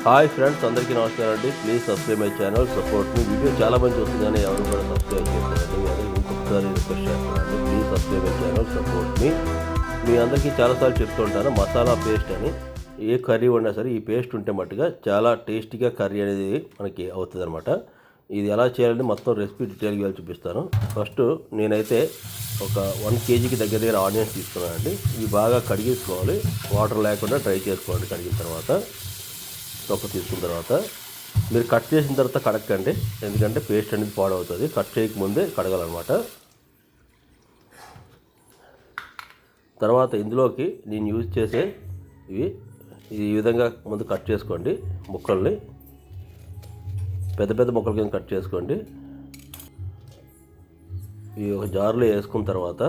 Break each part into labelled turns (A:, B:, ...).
A: Hi friends, అందరికీ నమస్కారం అండి. Please subscribe my channel, support me. Video చాలా మంది చూస్తుందని ఎవరు కూడా సబ్స్క్రైబ్ చేస్తారండి. అదే ఇంకొకసారి రిక్వెస్ట్ చేస్తానండి, please subscribe my channel, support me. మీ అందరికీ చాలాసార్లు చెప్తూ ఉంటాను, మసాలా పేస్ట్ అని. ఏ కర్రీ ఉన్నా సరే ఈ పేస్ట్ ఉంటే మట్టుగా చాలా టేస్టీగా కర్రీ అనేది మనకి అవుతుంది అనమాట. ఇది ఎలా చేయాలని మొత్తం రెసిపీ డీటెయిల్గా చూపిస్తాను. ఫస్ట్ నేనైతే ఒక 1 kgకి దగ్గర ఆనియన్స్ తీసుకున్నానండి. ఇవి బాగా కడిగేసుకోవాలి, వాటర్ లేకుండా డ్రై చేసుకోండి. కడిగిన తర్వాత తొక్క తీసుకున్న తర్వాత మీరు కట్ చేసిన తర్వాత కడగండి, ఎందుకంటే పేస్ట్ అనేది పాడవుతుంది. కట్ చేయకముందే కడగాలన్నమాట. తర్వాత ఇందులోకి నేను యూజ్ చేసే ఈ విధంగా ముందు కట్ చేసుకోండి. ముక్కల్ని పెద్ద పెద్ద ముక్కల కింద కట్ చేసుకోండి. ఈ ఒక జార్లో వేసుకున్న తర్వాత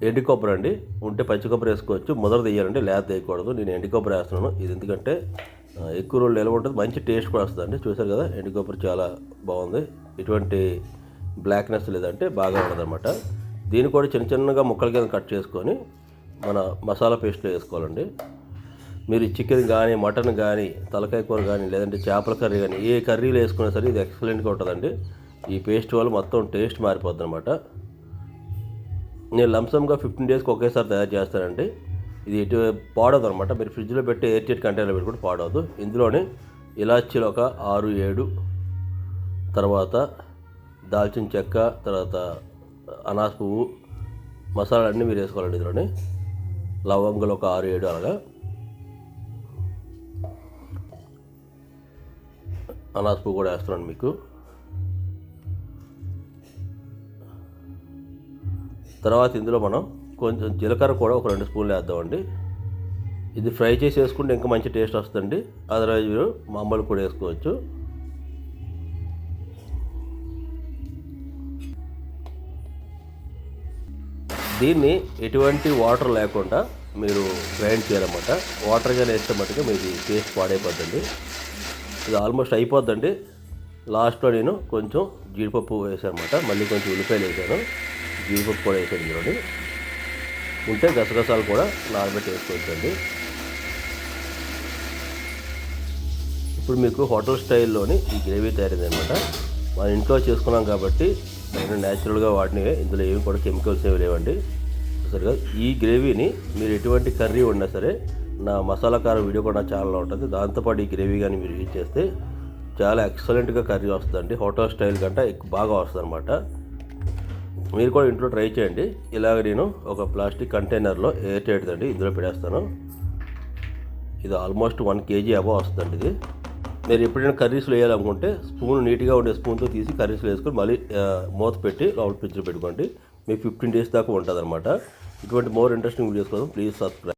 A: ఎండు కొబ్బరి అండి, ఉంటే పచ్చి కొబ్బరి వేసుకోవచ్చు. మొదలు తీయాలంటే లేత వేయకూడదు. నేను ఎండు కొబ్బరి వేస్తున్నాను. ఇది ఎందుకంటే ఎక్కువ రోజులు నిల్వ ఉంటుంది, మంచి టేస్ట్ కూడా వస్తుందండి. చూసారు కదా, ఎండు కొబ్బరి చాలా బాగుంది. ఎటువంటి బ్లాక్నెస్ లేదంటే బాగా ఉండదన్నమాట. దీన్ని కూడా చిన్న చిన్నగా ముక్కల కింద కట్ చేసుకొని మన మసాలా పేస్ట్లో వేసుకోవాలండి. మీరు చికెన్ కానీ, మటన్ కానీ, తలకాయ కూర కానీ, లేదంటే చేపల కర్రీ కానీ, ఏ కర్రీలు వేసుకున్నా సరే ఇది ఎక్సలెంట్గా ఉంటుందండి. ఈ పేస్ట్ వల్ల మొత్తం టేస్ట్ మారిపోద్ది అనమాట. నేను లంసమ్గా 15 డేస్కి ఒకేసారి తయారు చేస్తానండి. ఇది పాడవదు అనమాట. మీరు ఫ్రిడ్జ్లో పెట్టి ఎయిర్ టైట్ కంటైనర్లో పెట్టి కూడా పాడవద్దు. ఇందులోనే ఇలాచీలు ఒక 6-7, తర్వాత దాల్చిన చెక్క, తర్వాత అనాస పువ్వు, మసాలాలన్నీ మీరు వేసుకోవాలండి. ఇందులోనే లవంగులు ఒక 6-7 అలాగా. అనాస పువ్వు కూడా వేస్తున్నాను మీకు. తర్వాత ఇందులో మనం కొంచెం జీలకర్ర కూడా ఒక 2 స్పూన్లు వేద్దామండి. ఇది ఫ్రై చేసి వేసుకుంటే ఇంకా మంచి టేస్ట్ వస్తుందండి. అదర్వైజ్ మీరు మామూలు కూడా వేసుకోవచ్చు. దీన్ని ఎటువంటి వాటర్ లేకుండా మీరు గ్రైండ్ చేయాలన్నమాట. వాటర్గానే వేస్తే మట్టుగా మీది పేస్ట్ పాడైపోద్దండి. ఇది ఆల్మోస్ట్ అయిపోద్దండి. లాస్ట్లో నేను కొంచెం జీడిపప్పు వేసాను అనమాట. మళ్ళీ కొంచెం ఉల్లిపాయలు వేసాను, జీడిపప్పు కూడా వేసాను. ఇందులోని ఉంటే గసగసాలు కూడా నానబెట్టి వేసుకోవచ్చండి. ఇప్పుడు మీకు హోటల్ స్టైల్లోని ఈ గ్రేవీ తయారైంది అనమాట. మనం ఇంట్లో చేసుకున్నాం కాబట్టి నేను న్యాచురల్గా వాడినవే, ఇందులో ఏమి కూడా కెమికల్స్ ఏమి లేవండి. సరిగా ఈ గ్రేవీని మీరు ఎటువంటి కర్రీ ఉన్నా సరే, నా మసాలా కారం వీడియో కూడా నా ఛానల్లో ఉంటుంది. దాంతోపాటు ఈ గ్రేవీ కానీ మీరు యూజ్ చేస్తే చాలా ఎక్సలెంట్గా కర్రీ వస్తుందండి. హోటల్ స్టైల్ కంటే బాగా వస్తుంది అనమాట. మీరు కూడా ఇంట్లో ట్రై చేయండి. ఇలాగ నేను ఒక ప్లాస్టిక్ కంటైనర్లో ఎయిర్ టైట్ అండి, ఇందులో పెట్టేస్తాను. ఇది ఆల్మోస్ట్ 1 kg అబవ్ వస్తుందండి. ఇది మీరు ఎప్పుడైనా కర్రీస్లో వేయాలనుకుంటే స్పూన్ నీట్గా ఉండే స్పూన్తో తీసి కర్రీస్లో వేసుకొని మళ్ళీ మూత పెట్టి లోపల ఫ్రిడ్జ్లో పెట్టుకోండి. మీకు 15 డేస్ దాకా ఉంటుంది అనమాట. ఇటువంటి మోర్ ఇంట్రెస్టింగ్ వీడియోస్ కోసం ప్లీజ్ సబ్స్క్రైబ్.